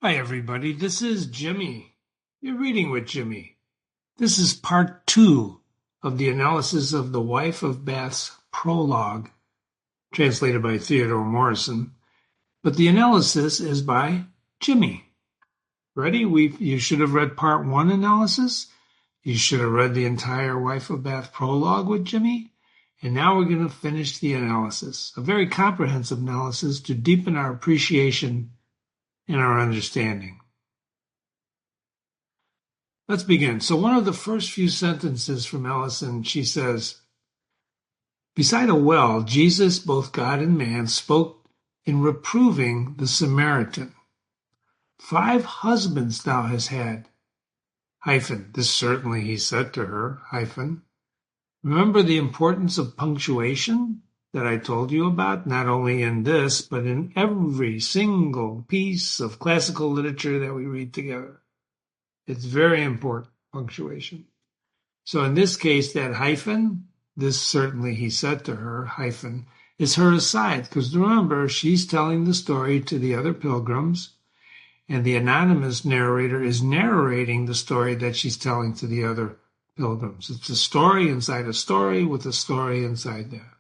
Hi, everybody. This is Jimmy. You're reading with Jimmy. This is part 2 of the analysis of The Wife of Bath's Prologue, translated by Theodore Morrison. But the analysis is by Jimmy. Ready? You should have read part 1 analysis. You should have read the entire Wife of Bath Prologue with Jimmy. And now we're going to finish the analysis, a very comprehensive analysis to deepen our appreciation and our understanding. Let's begin. So one of the first few sentences from Ellison, she says, beside a well, Jesus, both God and man, spoke in reproving the Samaritan. 5 husbands thou hast had. Hyphen, this certainly he said to her, hyphen. Remember the importance of punctuation that I told you about, not only in this, but in every single piece of classical literature that we read together. It's very important, punctuation. So in this case, that hyphen, this certainly he said to her, hyphen, is her aside. Because remember, she's telling the story to the other pilgrims, and the anonymous narrator is narrating the story that she's telling to the other pilgrims. It's a story inside a story with a story inside that.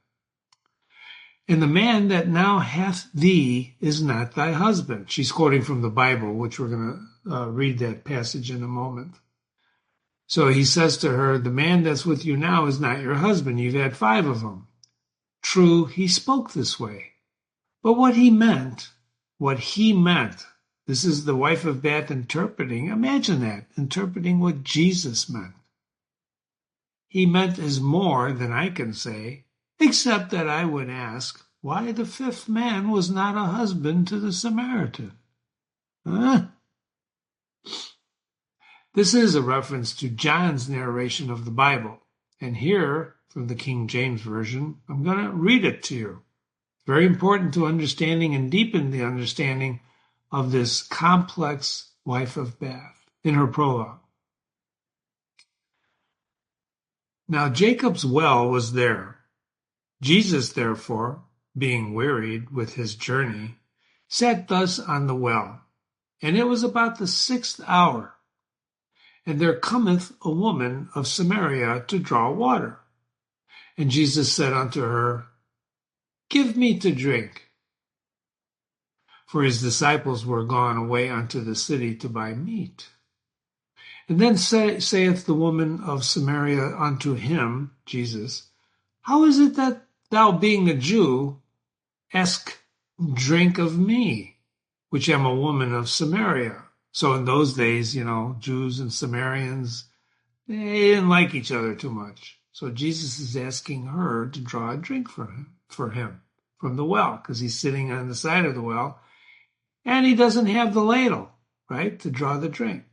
And the man that now hath thee is not thy husband. She's quoting from the Bible, which we're going to read that passage in a moment. So he says to her, the man that's with you now is not your husband. You've had 5 of them. True, he spoke this way. But what he meant, this is the wife of Bath interpreting. Imagine that, interpreting what Jesus meant. He meant is more than I can say, except that I would ask why the 5th man was not a husband to the Samaritan. Huh? This is a reference to John's narration of the Bible. And here, from the King James Version, I'm going to read it to you. It's very important to understanding and deepen the understanding of this complex wife of Bath in her prologue. Now Jacob's well was there. Jesus, therefore, being wearied with his journey, sat thus on the well. And it was about the 6th hour. And there cometh a woman of Samaria to draw water. And Jesus said unto her, Give me to drink. For his disciples were gone away unto the city to buy meat. And then saith the woman of Samaria unto him, Jesus, How is it that thou, being a Jew, ask drink of me, which am a woman of Samaria? So in those days, Jews and Samaritans, they didn't like each other too much. So Jesus is asking her to draw a drink for him from the well, because he's sitting on the side of the well, and he doesn't have the ladle, right, to draw the drink.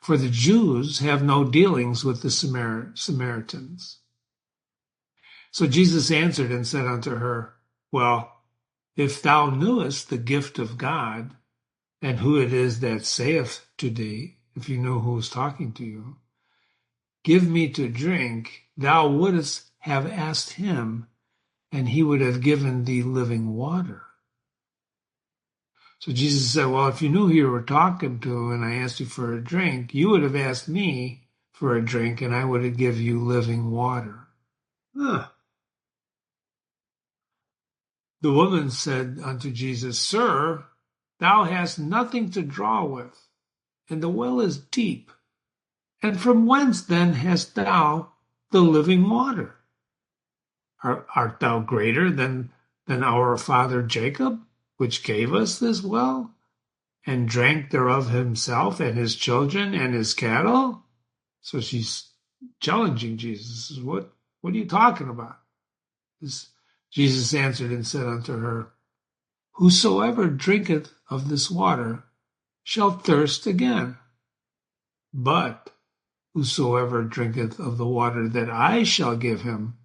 For the Jews have no dealings with the Samaritans. So Jesus answered and said unto her, Well, if thou knewest the gift of God, and who it is that saith to thee, if you knew who was talking to you, Give me to drink, thou wouldst have asked him, and he would have given thee living water. So Jesus said, Well, if you knew who you were talking to, and I asked you for a drink, you would have asked me for a drink, and I would have given you living water. Huh. The woman said unto Jesus, Sir, thou hast nothing to draw with, and the well is deep. And from whence then hast thou the living water? Art thou greater than our father Jacob, which gave us this well, and drank thereof himself and his children and his cattle? So she's challenging Jesus. What are you talking about? Jesus answered and said unto her, Whosoever drinketh of this water shall thirst again. But whosoever drinketh of the water that I shall give him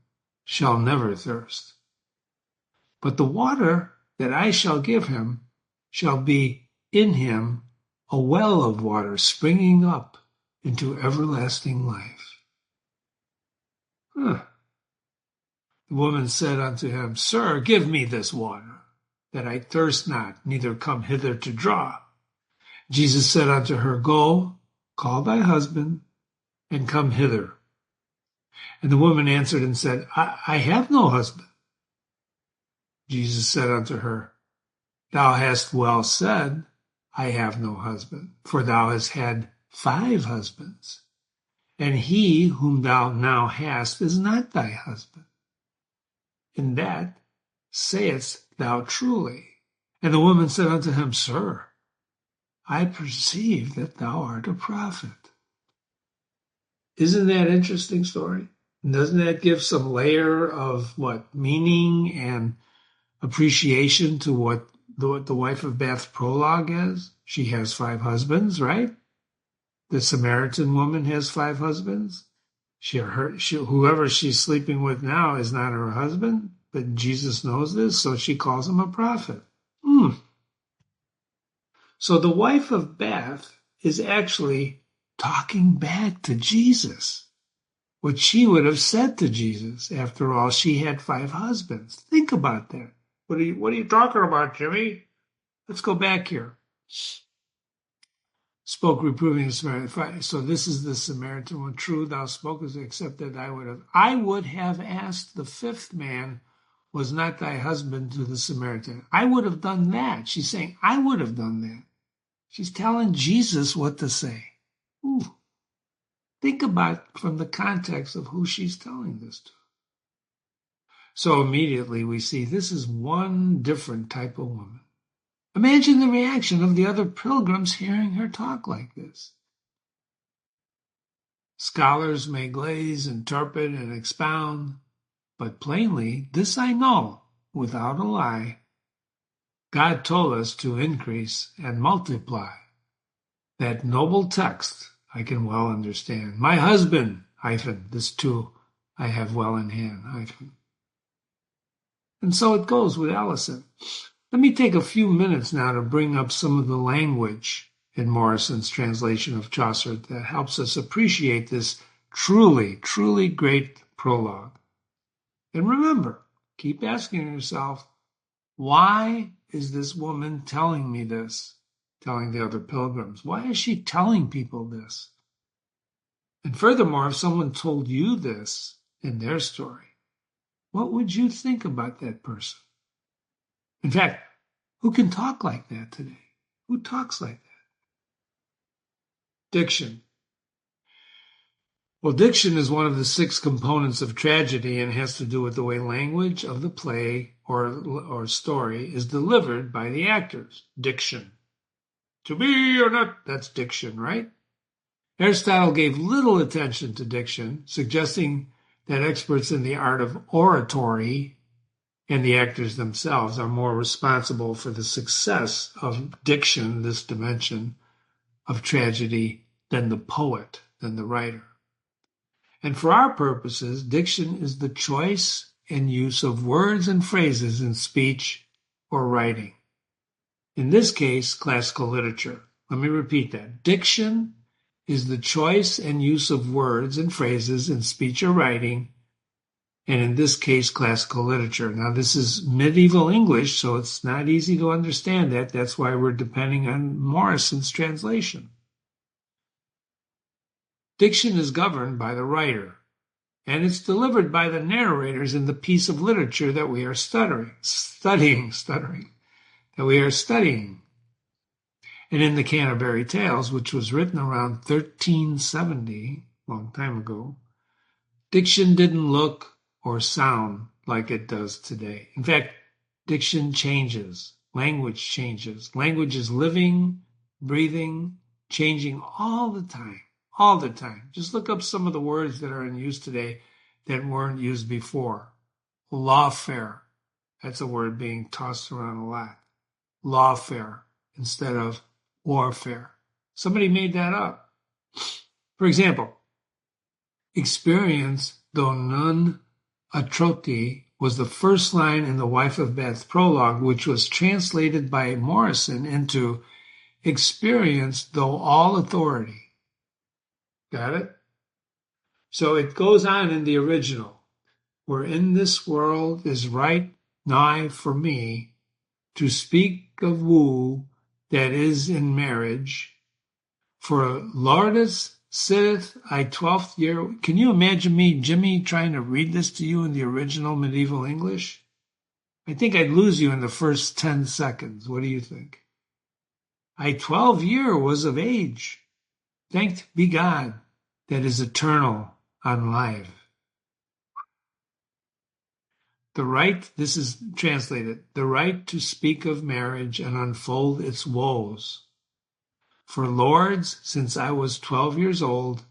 shall never thirst. But the water that I shall give him shall be in him a well of water springing up into everlasting life. The woman said unto him, Sir, give me this water, that I thirst not, neither come hither to draw. Jesus said unto her, Go, call thy husband, and come hither. And the woman answered and said, I have no husband. Jesus said unto her, Thou hast well said, I have no husband, for thou hast had 5 husbands, and he whom thou now hast is not thy husband. In that sayest thou truly. And the woman said unto him, Sir, I perceive that thou art a prophet. Isn't that an interesting story? Doesn't that give some layer of meaning and appreciation to what the wife of Beth's prologue is? She has 5 husbands, right? The Samaritan woman has 5 husbands. Whoever she's sleeping with now is not her husband, but Jesus knows this, so she calls him a prophet. So the wife of Beth is actually talking back to Jesus, what she would have said to Jesus. After all, she had 5 husbands. Think about that. What are you talking about, Jimmy? Let's go back here. Spoke reproving the Samaritan. So this is the Samaritan one. True, thou spokest, except that I would have asked the 5th man, was not thy husband, to the Samaritan. I would have done that. She's saying, I would have done that. She's telling Jesus what to say. Ooh. Think about from the context of who she's telling this to. So immediately we see this is one different type of woman. Imagine the reaction of the other pilgrims hearing her talk like this. Scholars may glaze, interpret, and expound, but plainly, this I know, without a lie, God told us to increase and multiply. That noble text I can well understand. My husband, this too I have well in hand, And so it goes with Allison. Let me take a few minutes now to bring up some of the language in Morrison's translation of Chaucer that helps us appreciate this truly, truly great prologue. And remember, keep asking yourself, why is this woman telling me this? Telling the other pilgrims. Why is she telling people this? And furthermore, if someone told you this in their story, what would you think about that person? In fact, who can talk like that today? Who talks like that? Diction. Well, diction is one of the 6 components of tragedy and has to do with the way language of the play or story is delivered by the actors. Diction. To be or not, that's diction, right? Aristotle gave little attention to diction, suggesting that experts in the art of oratory and the actors themselves are more responsible for the success of diction, this dimension of tragedy, than the poet, than the writer. And for our purposes, diction is the choice and use of words and phrases in speech or writing. In this case, classical literature. Let me repeat that. Diction is the choice and use of words and phrases in speech or writing, and in this case, classical literature. Now, this is medieval English, so it's not easy to understand that. That's why we're depending on Morrison's translation. Diction is governed by the writer, and it's delivered by the narrators in the piece of literature that we are studying. And in the Canterbury Tales, which was written around 1370, a long time ago, diction didn't look or sound like it does today. In fact, diction changes, language changes. Language is living, breathing, changing all the time. All the time. Just look up some of the words that are in use today that weren't used before. Lawfare. That's a word being tossed around a lot. Lawfare instead of warfare. Somebody made that up. For example, experience, though none atroti, was the first line in the Wife of Beth's prologue, which was translated by Morrison into experience, though all authority. Got it? So it goes on in the original. For in this world is right nigh for me to speak of woe that is in marriage, for Laudus sitteth I 12th year. Can you imagine me, Jimmy, trying to read this to you in the original medieval English? I think I'd lose you in the first 10 seconds. What do you think? I 12 year was of age. Thanked be God that is eternal on life. The right, this is translated, the right to speak of marriage and unfold its woes. For lords, since I was 12 years old,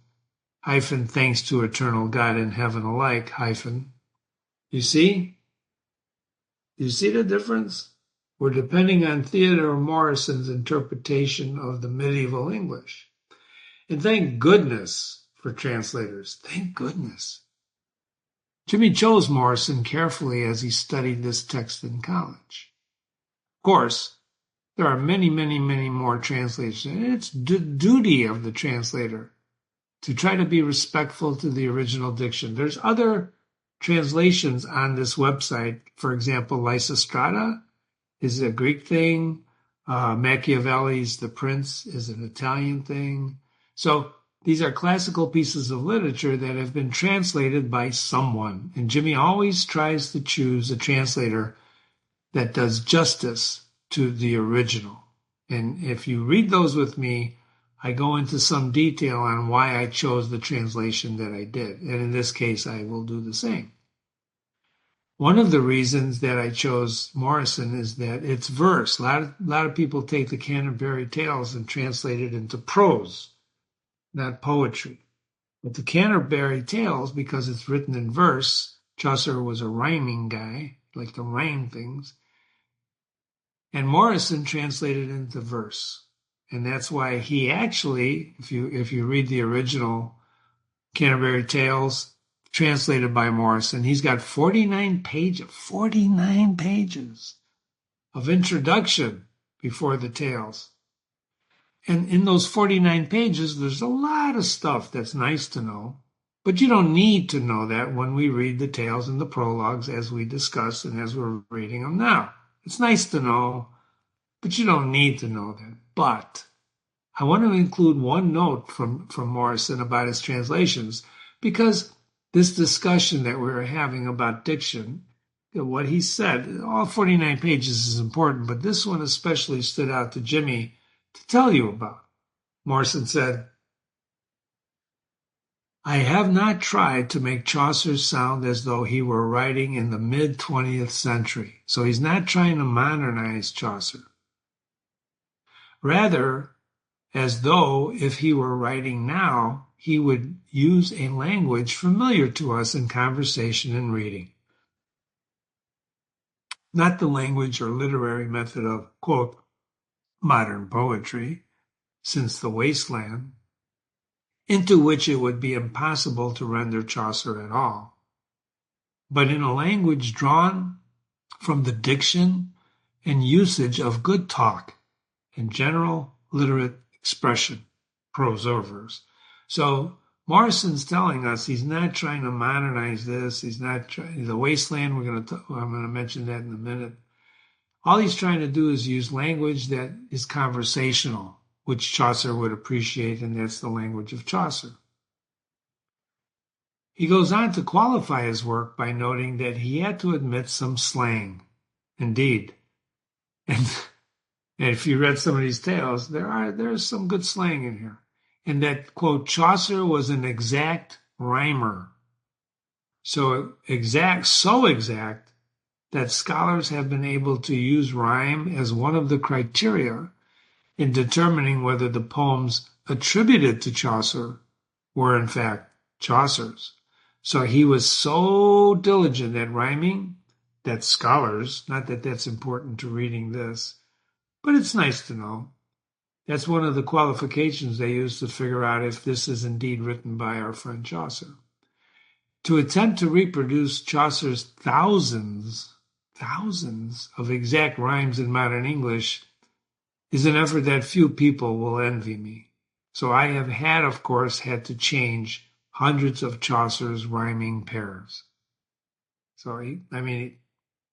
hyphen, thanks to eternal God in heaven alike, hyphen. You see? You see the difference? We're depending on Theodore Morrison's interpretation of the medieval English. And thank goodness for translators. Thank goodness. Jimmy chose Morrison carefully as he studied this text in college. Of course, there are many, many, many more translations, and it's the duty of the translator to try to be respectful to the original diction. There's other translations on this website. For example, Lysistrata is a Greek thing. Machiavelli's The Prince is an Italian thing. So these are classical pieces of literature that have been translated by someone. And Jimmy always tries to choose a translator that does justice to the original. And if you read those with me, I go into some detail on why I chose the translation that I did. And in this case, I will do the same. One of the reasons that I chose Morrison is that it's verse. A lot of people take the Canterbury Tales and translate it into prose, not poetry. But the Canterbury Tales, because it's written in verse, Chaucer was a rhyming guy, liked to rhyme things, and Morrison translated it into verse. And that's why he actually, if you read the original Canterbury Tales, translated by Morrison, he's got 49 pages of introduction before the tales. And in those 49 pages, there's a lot of stuff that's nice to know, but you don't need to know that when we read the tales and the prologues as we discuss and as we're reading them now. It's nice to know, but you don't need to know that. But I want to include one note from Morrison about his translations, because this discussion that we were having about diction, what he said, all 49 pages is important, but this one especially stood out to Jimmy to tell you about. Morrison said, I have not tried to make Chaucer sound as though he were writing in the mid-20th century. So he's not trying to modernize Chaucer. Rather, as though if he were writing now, he would use a language familiar to us in conversation and reading. Not the language or literary method of, quote, modern poetry, since the wasteland, into which it would be impossible to render Chaucer at all, but in a language drawn from the diction and usage of good talk and general literate expression, prose or verse. So Morrison's telling us he's not trying to modernize this. He's not trying the wasteland. I'm going to mention that in a minute. All he's trying to do is use language that is conversational, which Chaucer would appreciate, and that's the language of Chaucer. He goes on to qualify his work by noting that he had to admit some slang. Indeed. And if you read some of these tales, there's some good slang in here. And that, quote, Chaucer was an exact rhymer. So exact that scholars have been able to use rhyme as one of the criteria in determining whether the poems attributed to Chaucer were in fact Chaucer's. So he was so diligent at rhyming that scholars, not that that's important to reading this, but it's nice to know. That's one of the qualifications they use to figure out if this is indeed written by our friend Chaucer. To attempt to reproduce Chaucer's thousands of exact rhymes in modern English is an effort that few people will envy me. So I have of course, had to change hundreds of Chaucer's rhyming pairs. So he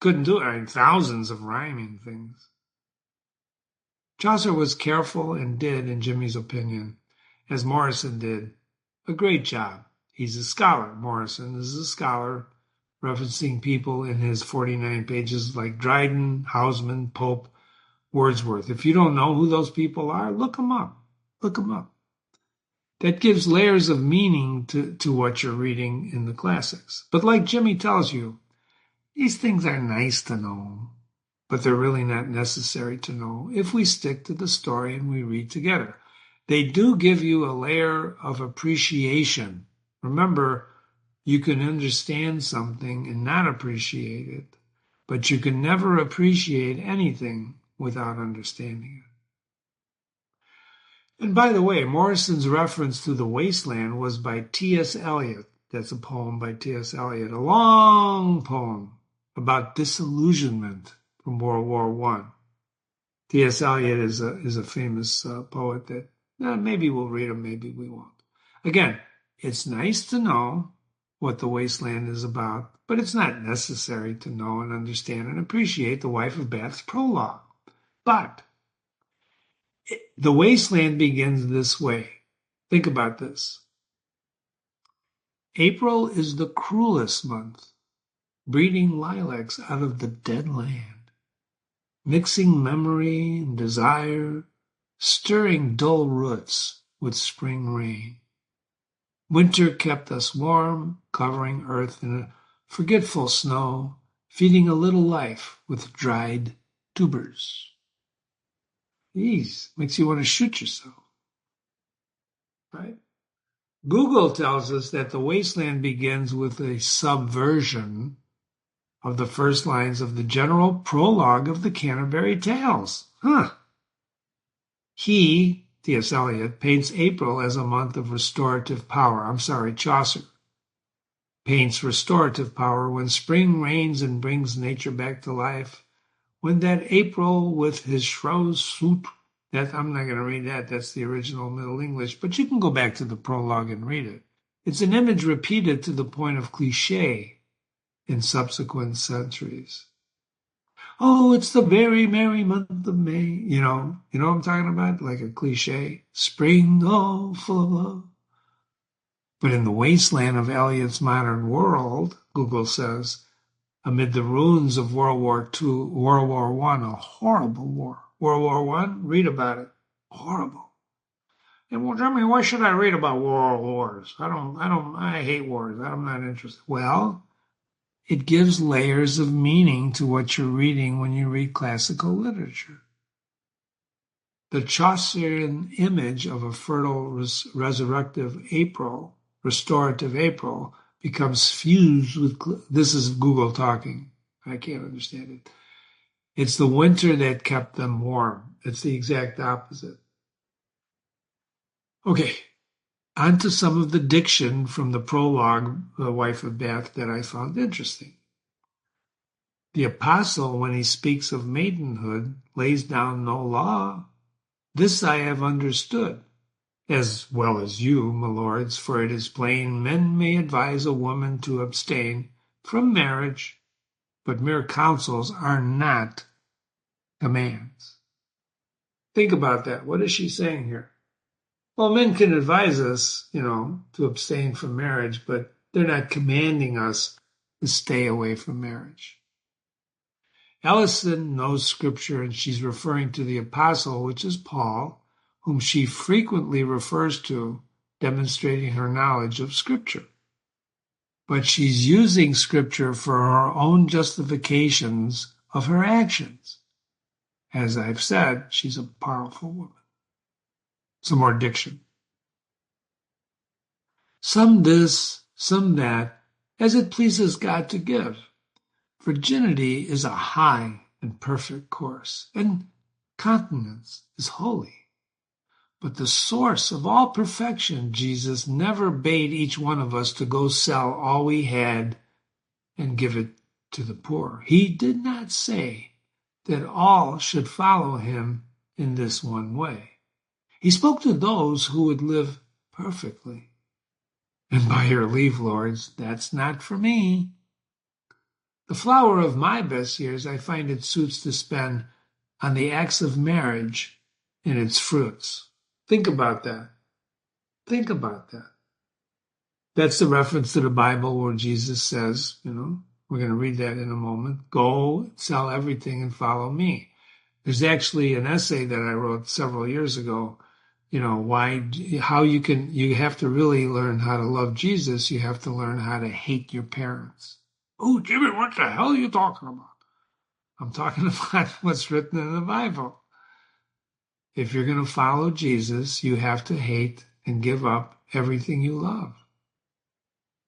couldn't do it. Thousands of rhyming things. Chaucer was careful and did, in Jimmy's opinion, as Morrison did, a great job. He's a scholar. Morrison is a scholar, referencing people in his 49 pages like Dryden, Housman, Pope, Wordsworth. If you don't know who those people are, look them up. Look them up. That gives layers of meaning to what you're reading in the classics. But like Jimmy tells you, these things are nice to know, but they're really not necessary to know if we stick to the story and we read together. They do give you a layer of appreciation. Remember, you can understand something and not appreciate it, but you can never appreciate anything without understanding it. And by the way, Morrison's reference to the wasteland was by T.S. Eliot. That's a poem by T.S. Eliot, a long poem about disillusionment from World War I. T.S. Eliot is a famous poet that maybe we'll read him, maybe we won't. Again, it's nice to know what the wasteland is about, but it's not necessary to know and understand and appreciate the Wife of Bath's prologue. But the wasteland begins this way. Think about this. April is the cruelest month, breeding lilacs out of the dead land, mixing memory and desire, stirring dull roots with spring rain. Winter kept us warm, covering earth in a forgetful snow, feeding a little life with dried tubers. Jeez, makes you want to shoot yourself, right? Google tells us that the wasteland begins with a subversion of the first lines of the general prologue of the Canterbury Tales. He, T.S. Eliot, paints April as a month of restorative power. Chaucer paints restorative power when spring rains and brings nature back to life. When that April with his shrouds swoop, that I'm not going to read that. That's the original Middle English, but you can go back to the prologue and read it. It's an image repeated to the point of cliché in subsequent centuries. Oh, it's the very merry month of May. You know what I'm talking about? Like a cliche. Spring, oh, full of love. But in the wasteland of Eliot's modern world, Google says, amid the ruins of World War II, World War I, a horrible war. World War I, read about it. Horrible. And well, Jeremy, why should I read about world wars? I hate wars. I'm not interested. Well, it gives layers of meaning to what you're reading when you read classical literature. The Chaucerian image of a fertile, resurrective April, restorative April, becomes fused with, this is Google talking. I can't understand it. It's the winter that kept them warm. It's the exact opposite. Okay, on to some of the diction from the prologue, The Wife of Bath, that I found interesting. The apostle, when he speaks of maidenhood, lays down no law. This I have understood, as well as you, my lords, for it is plain men may advise a woman to abstain from marriage, but mere counsels are not commands. Think about that. What is she saying here? Well, men can advise us, to abstain from marriage, but they're not commanding us to stay away from marriage. Ellison knows Scripture, and she's referring to the apostle, which is Paul, whom she frequently refers to, demonstrating her knowledge of Scripture. But she's using Scripture for her own justifications of her actions. As I've said, she's a powerful woman. Some more diction. Some this, some that, as it pleases God to give. Virginity is a high and perfect course, and continence is holy. But the source of all perfection, Jesus never bade each one of us to go sell all we had and give it to the poor. He did not say that all should follow him in this one way. He spoke to those who would live perfectly. And by your leave, lords, that's not for me. The flower of my best years I find it suits to spend on the acts of marriage and its fruits. Think about that. Think about that. That's the reference to the Bible where Jesus says, we're going to read that in a moment, go sell everything and follow me. There's actually an essay that I wrote several years ago, you have to really learn how to love Jesus. You have to learn how to hate your parents. Oh, Jimmy, what the hell are you talking about? I'm talking about what's written in the Bible. If you're going to follow Jesus, you have to hate and give up everything you love.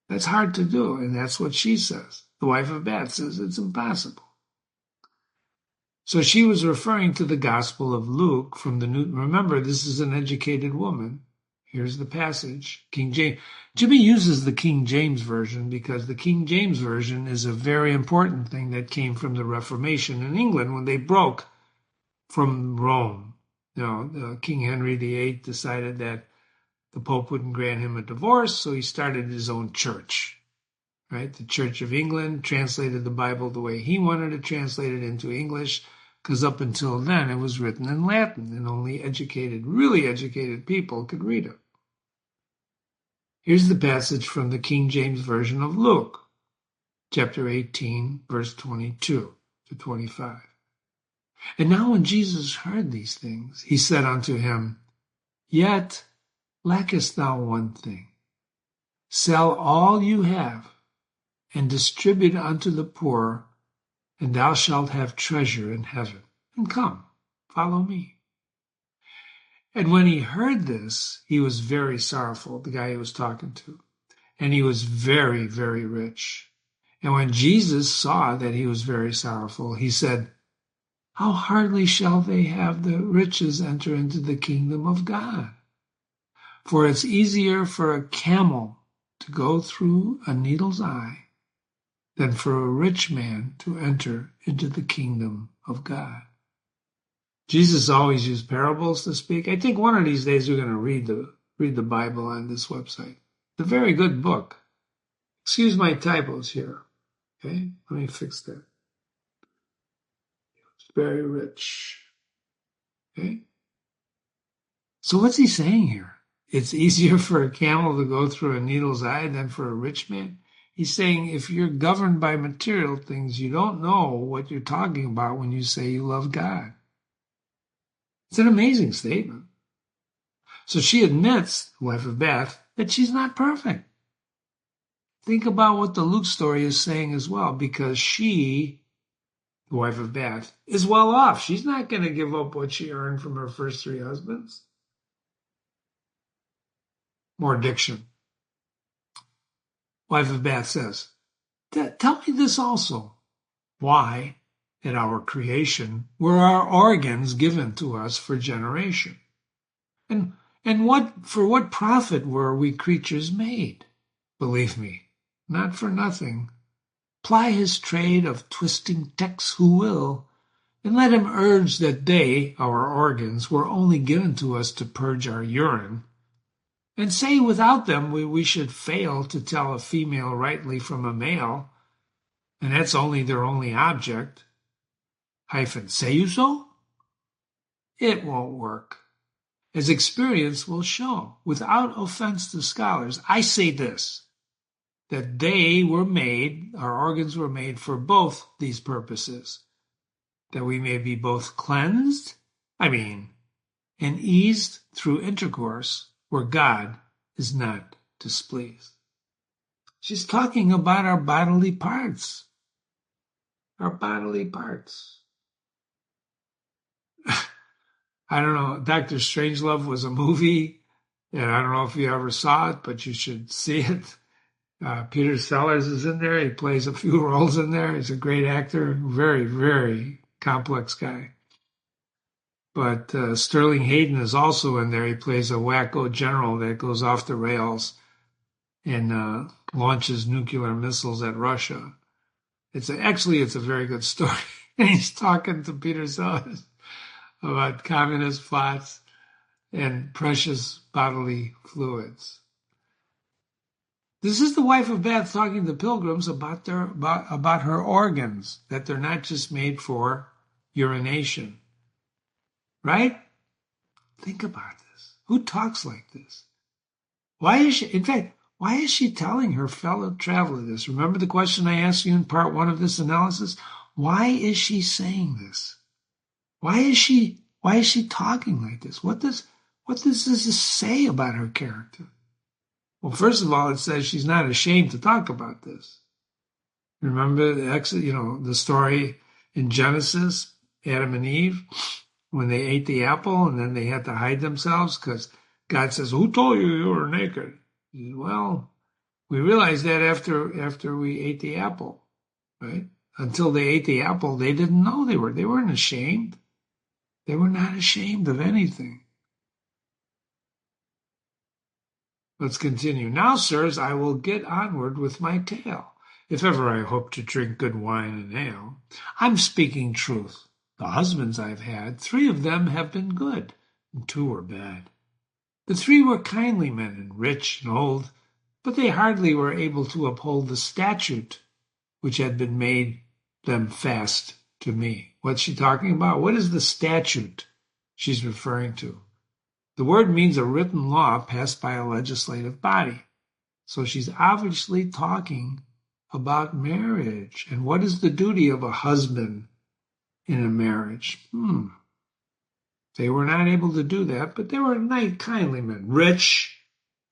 That's hard to do, and that's what she says. The wife of Bath says it's impossible. So she was referring to the Gospel of Luke from the New. Remember, this is an educated woman. Here's the passage. King James. Jimmy uses the King James Version because the King James Version is a very important thing that came from the Reformation in England when they broke from Rome. King Henry VIII decided that the Pope wouldn't grant him a divorce, so he started his own church. Right? The Church of England translated the Bible the way he wanted to translate it into English, because up until then it was written in Latin, and only really educated people could read it. Here's the passage from the King James Version of Luke, chapter 18, verse 22 to 25. And now when Jesus heard these things, he said unto him, Yet lackest thou one thing. Sell all you have, and distribute unto the poor, and thou shalt have treasure in heaven. And come, follow me. And when he heard this, he was very sorrowful, the guy he was talking to, and he was very, very rich. And when Jesus saw that he was very sorrowful, he said, How hardly shall they have the riches enter into the kingdom of God? For it's easier for a camel to go through a needle's eye than for a rich man to enter into the kingdom of God. Jesus always used parables to speak. I think one of these days we're going to read the Bible on this website. It's a very good book. Excuse my typos here. Okay, let me fix that. It's very rich. Okay. So what's he saying here? It's easier for a camel to go through a needle's eye than for a rich man. He's saying if you're governed by material things, you don't know what you're talking about when you say you love God. It's an amazing statement. So she admits, the wife of Bath, that she's not perfect. Think about what the Luke story is saying as well, because she, the wife of Bath, is well off. She's not going to give up what she earned from her first three husbands. More diction. Wife of Bath says, Tell me this also. Why, at our creation, were our organs given to us for generation? And for what profit were we creatures made? Believe me, not for nothing. Ply his trade of twisting texts who will, and let him urge that they, our organs, were only given to us to purge our urine, and say without them we should fail to tell a female rightly from a male, and that's only their only object. Say you so? It won't work. As experience will show, without offense to scholars, I say this, that they were made, our organs were made for both these purposes, that we may be both cleansed, and eased through intercourse where God is not displeased. She's talking about our bodily parts. Our bodily parts. I don't know, Dr. Strangelove was a movie, and I don't know if you ever saw it, but you should see it. Peter Sellers is in there. He plays a few roles in there. He's a great actor, very, very complex guy. But Sterling Hayden is also in there. He plays a wacko general that goes off the rails and launches nuclear missiles at Russia. It's a very good story. And he's talking to Peter Sellers about communist plots and precious bodily fluids. This is the wife of Bath talking to pilgrims about her organs, that they're not just made for urination. Right? Think about this. Who talks like this? Why is she, in fact, why is she telling her fellow traveler this? Remember the question I asked you in part one of this analysis? Why is she saying this? Why is she talking like this? What does this say about her character? Well, first of all, it says she's not ashamed to talk about this. Remember the story in Genesis, Adam and Eve, when they ate the apple and then they had to hide themselves because God says, "Who told you you were naked?" Well, we realized that after we ate the apple, right? Until they ate the apple, they didn't know they weren't ashamed. They were not ashamed of anything. Let's continue. Now, sirs, I will get onward with my tale. If ever I hope to drink good wine and ale, I'm speaking truth. The husbands I've had, 3 of them have been good, and 2 were bad. The 3 were kindly men and rich and old, but they hardly were able to uphold the statute which had been made them fast to me. What's she talking about? What is the statute she's referring to? The word means a written law passed by a legislative body. So she's obviously talking about marriage. And what is the duty of a husband in a marriage? They were not able to do that, but they were nice, kindly men, rich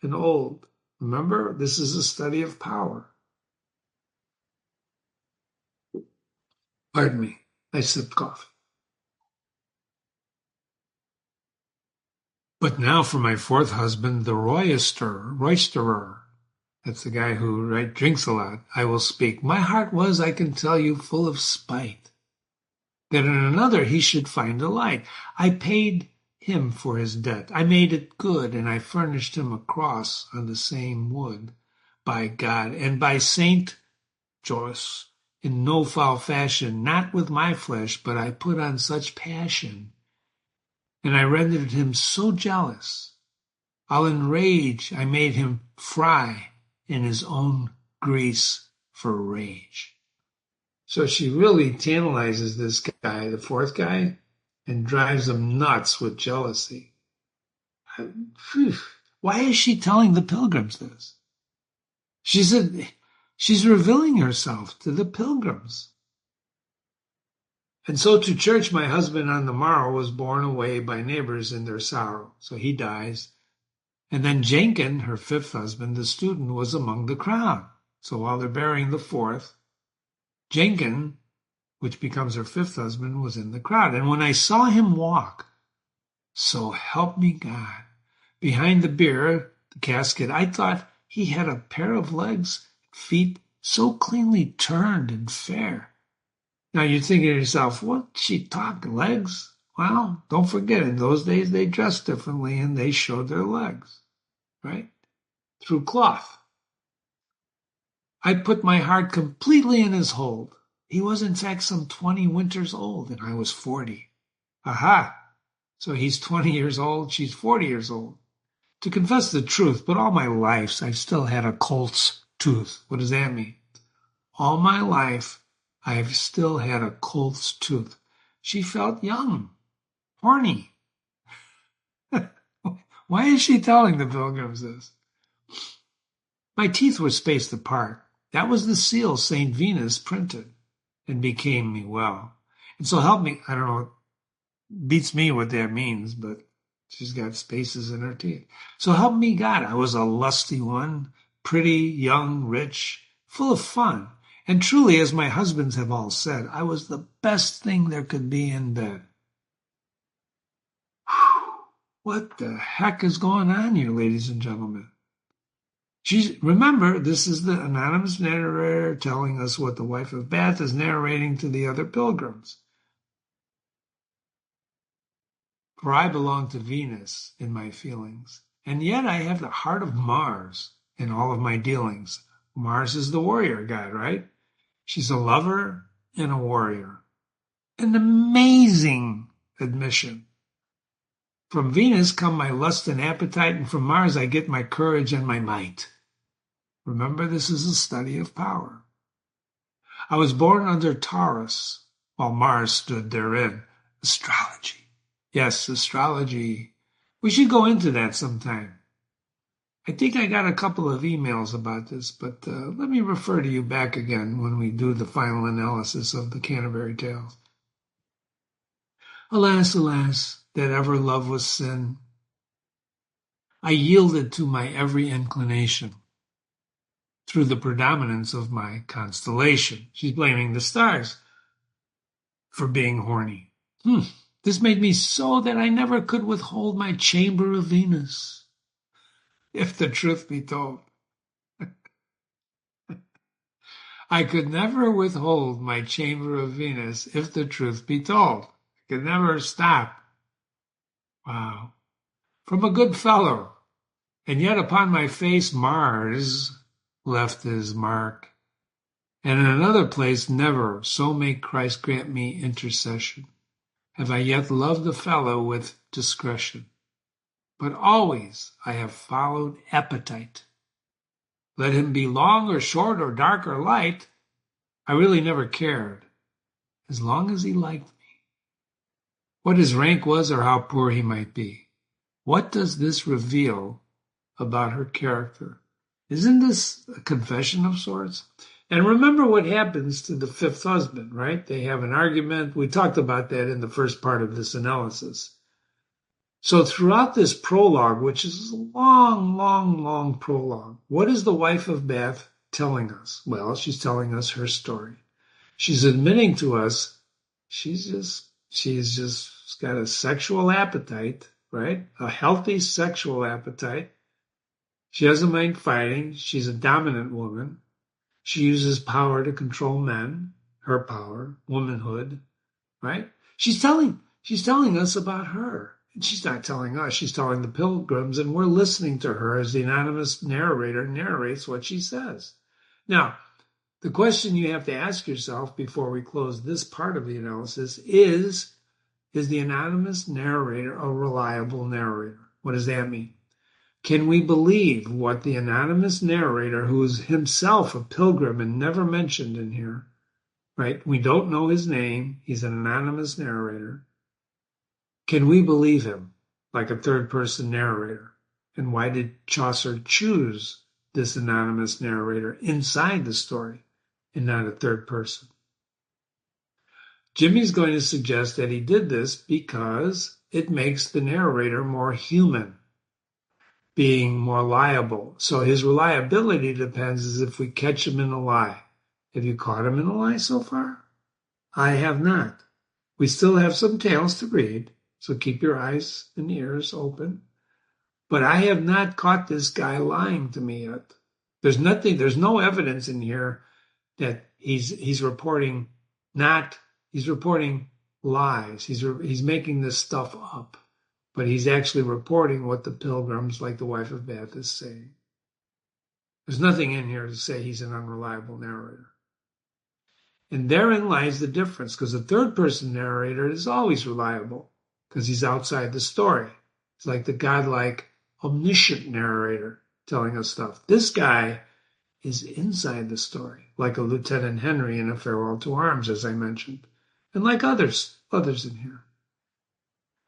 and old. Remember, this is a study of power. Pardon me, I sipped coffee. But now for my 4th husband, the roisterer. That's the guy who drinks a lot. I will speak. My heart was, I can tell you, full of spite, that in another he should find a light. I paid him for his debt. I made it good, and I furnished him a cross on the same wood. By God and by Saint Joyce, in no foul fashion, not with my flesh, but I put on such passion, and I rendered him so jealous. I'll enrage, I made him fry in his own grease for rage. So she really tantalizes this guy, the 4th guy, and drives him nuts with jealousy. Why is she telling the pilgrims this? She said she's revealing herself to the pilgrims. And so to church my husband on the morrow was borne away by neighbors in their sorrow. So he dies. And then Jenkin, her 5th husband, the student, was among the crowd. So while they're burying the 4th, Jenkin, which becomes her 5th husband, was in the crowd. And when I saw him walk, so help me God, behind the bier, the casket, I thought he had a pair of legs, feet so cleanly turned and fair. Now you're thinking to yourself, what, she talk legs? Well, don't forget, in those days they dressed differently and they showed their legs, right? Through cloth. I put my heart completely in his hold. He was in fact some 20 winters old, and I was 40. Aha! So he's 20 years old, she's 40 years old. To confess the truth, but all my life I've still had a colt's tooth. What does that mean? All my life I've still had a colt's tooth. She felt young, horny. Why is she telling the pilgrims this? My teeth were spaced apart. That was the seal St. Venus printed and became me well. And so help me, I don't know, beats me what that means, but she's got spaces in her teeth. So help me God, I was a lusty one, pretty, young, rich, full of fun. And truly, as my husbands have all said, I was the best thing there could be in bed. What the heck is going on here, ladies and gentlemen? Remember, this is the anonymous narrator telling us what the wife of Bath is narrating to the other pilgrims. For I belong to Venus in my feelings, and yet I have the heart of Mars in all of my dealings. Mars is the warrior god, right? She's a lover and a warrior. An amazing admission. From Venus come my lust and appetite, and from Mars I get my courage and my might. Remember, this is a study of power. I was born under Taurus, while Mars stood therein. Astrology. Yes, astrology We should go into that sometime. I think I got a couple of emails about this, but let me refer to you back again when we do the final analysis of the Canterbury Tales. Alas, alas, that ever love was sin. I yielded to my every inclination through the predominance of my constellation. She's blaming the stars for being horny. This made me so that I never could withhold my chamber of Venus, if the truth be told. I could never withhold my chamber of Venus, if the truth be told. I could never stop. Wow. From a good fellow. And yet upon my face Mars left his mark. And in another place never, so may Christ grant me intercession, have I yet loved the fellow with discretion. But always I have followed appetite. Let him be long or short or dark or light, I really never cared, as long as he liked me. What his rank was or how poor he might be. What does this reveal about her character? Isn't this a confession of sorts? And remember what happens to the fifth husband, right? They have an argument. We talked about that in the first part of this analysis. So throughout this prologue, which is a long, long, long prologue, what is the wife of Bath telling us? Well, she's telling us her story. She's admitting to us she's just got a sexual appetite, right? A healthy sexual appetite. She doesn't mind fighting. She's a dominant woman. She uses power to control men, her power, womanhood, right? She's telling us about her. And she's not telling us, she's telling the pilgrims, and we're listening to her as the anonymous narrator narrates what she says. Now, the question you have to ask yourself before we close this part of the analysis is the anonymous narrator a reliable narrator? What does that mean? Can we believe what the anonymous narrator, who is himself a pilgrim and never mentioned in here, right? We don't know his name. He's an anonymous narrator. Can we believe him like a third-person narrator? And why did Chaucer choose this anonymous narrator inside the story and not a third person? Jimmy's going to suggest that he did this because it makes the narrator more human, being more liable. So his reliability depends as if we catch him in a lie. Have you caught him in a lie so far? I have not. We still have some tales to read, so keep your eyes and ears open. But I have not caught this guy lying to me yet. There's no evidence in here that he's reporting lies. He's making this stuff up. But he's actually reporting what the pilgrims, like the wife of Bath, is saying. There's nothing in here to say he's an unreliable narrator. And therein lies the difference, because a third-person narrator is always reliable, because he's outside the story. It's like the godlike, omniscient narrator telling us stuff. This guy is inside the story, like a Lieutenant Henry in A Farewell to Arms, as I mentioned, and like others in here.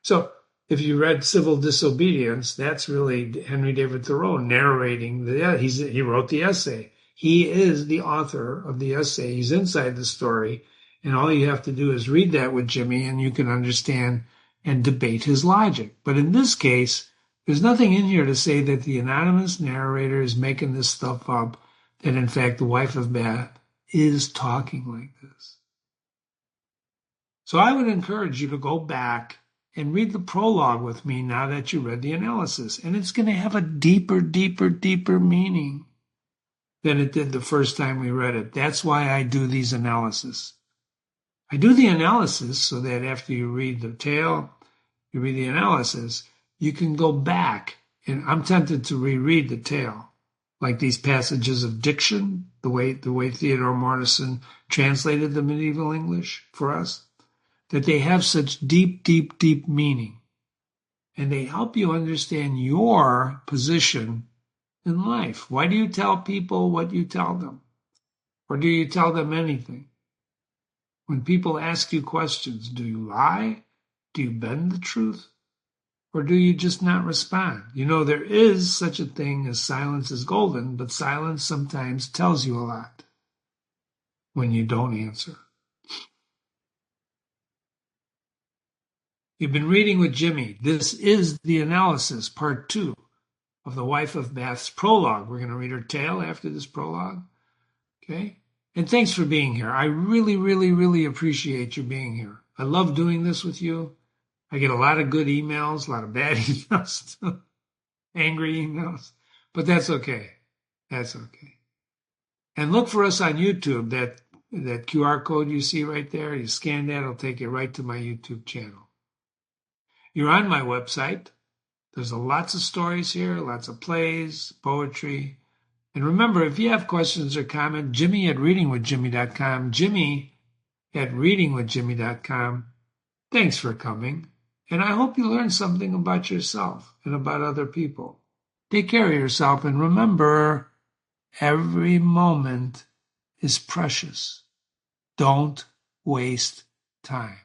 So, if you read Civil Disobedience, that's really Henry David Thoreau narrating. He wrote the essay. He is the author of the essay. He's inside the story. And all you have to do is read that with Jimmy, and you can understand and debate his logic. But in this case, there's nothing in here to say that the anonymous narrator is making this stuff up, that in fact the wife of Bath is talking like this. So I would encourage you to go back and read the prologue with me now that you read the analysis. And it's going to have a deeper, deeper, deeper meaning than it did the first time we read it. That's why I do these analyses. I do the analysis so that after you read the tale, you read the analysis, you can go back. And I'm tempted to reread the tale, like these passages of diction, the way Theodore Morrison translated the medieval English for us, that they have such deep, deep, deep meaning. And they help you understand your position in life. Why do you tell people what you tell them? Or do you tell them anything? When people ask you questions, do you lie? Do you bend the truth? Or do you just not respond? You know, there is such a thing as silence is golden, but silence sometimes tells you a lot when you don't answer. You've been reading with Jimmy. This is the analysis, part 2 of The Wife of Bath's prologue. We're going to read her tale after this prologue. Okay? And thanks for being here. I really, really, really appreciate you being here. I love doing this with you. I get a lot of good emails, a lot of bad emails, angry emails, but that's okay. That's okay. And look for us on YouTube. That QR code you see right there, you scan that, it'll take you right to my YouTube channel. You're on my website. There's lots of stories here, lots of plays, poetry. And remember, if you have questions or comments, Jimmy@readingwithjimmy.com, Jimmy@readingwithjimmy.com. Thanks for coming. And I hope you learned something about yourself and about other people. Take care of yourself and remember, every moment is precious. Don't waste time.